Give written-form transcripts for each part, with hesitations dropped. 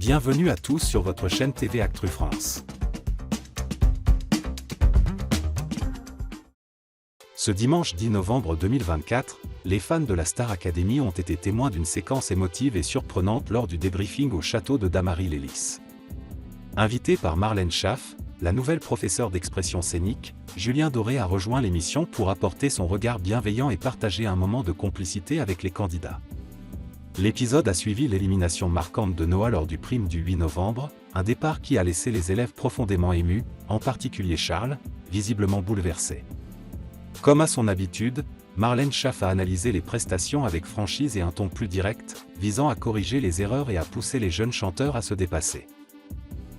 Bienvenue à tous sur votre chaîne TV Actu France. Ce dimanche 10 novembre 2024, les fans de la Star Academy ont été témoins d'une séquence émotive et surprenante lors du débriefing au château de Damary-lès-Lys. Invité par Marlène Schaff, la nouvelle professeure d'expression scénique, Julien Doré a rejoint l'émission pour apporter son regard bienveillant et partager un moment de complicité avec les candidats. L'épisode a suivi l'élimination marquante de Noah lors du prime du 8 novembre, un départ qui a laissé les élèves profondément émus, en particulier Charles, visiblement bouleversé. Comme à son habitude, Marlène Schaff a analysé les prestations avec franchise et un ton plus direct, visant à corriger les erreurs et à pousser les jeunes chanteurs à se dépasser.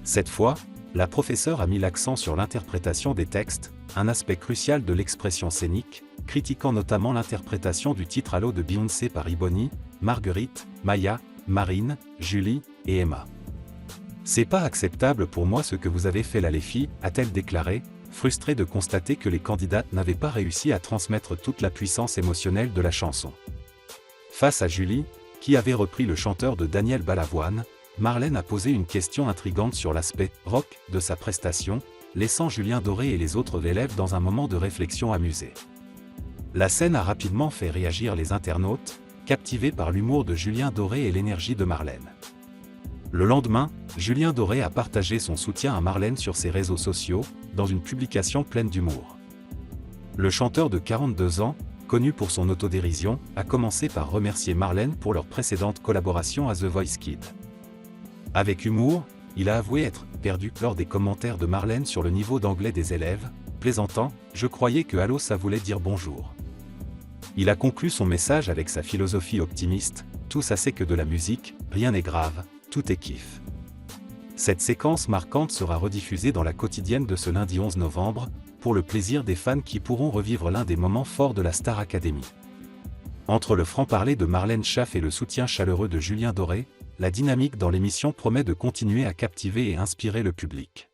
Cette fois, la professeure a mis l'accent sur l'interprétation des textes, un aspect crucial de l'expression scénique, critiquant notamment l'interprétation du titre Allô de Beyoncé par Ebony, Marguerite, Maya, Marine, Julie et Emma. « C'est pas acceptable pour moi ce que vous avez fait là les filles », a-t-elle déclaré, frustrée de constater que les candidates n'avaient pas réussi à transmettre toute la puissance émotionnelle de la chanson. Face à Julie, qui avait repris le chanteur de Daniel Balavoine, Marlène a posé une question intrigante sur l'aspect « rock » de sa prestation, laissant Julien Doré et les autres élèves dans un moment de réflexion amusé. La scène a rapidement fait réagir les internautes, captivés par l'humour de Julien Doré et l'énergie de Marlène. Le lendemain, Julien Doré a partagé son soutien à Marlène sur ses réseaux sociaux, dans une publication pleine d'humour. Le chanteur de 42 ans, connu pour son autodérision, a commencé par remercier Marlène pour leur précédente collaboration à The Voice Kids. Avec humour, il a avoué être perdu lors des commentaires de Marlène sur le niveau d'anglais des élèves, plaisantant « Je croyais que allô ça voulait dire bonjour ». Il a conclu son message avec sa philosophie optimiste « Tout ça c'est que de la musique, rien n'est grave, tout est kiff ». Cette séquence marquante sera rediffusée dans la quotidienne de ce lundi 11 novembre, pour le plaisir des fans qui pourront revivre l'un des moments forts de la Star Academy. Entre le franc-parler de Marlène Schaff et le soutien chaleureux de Julien Doré, la dynamique dans l'émission promet de continuer à captiver et inspirer le public.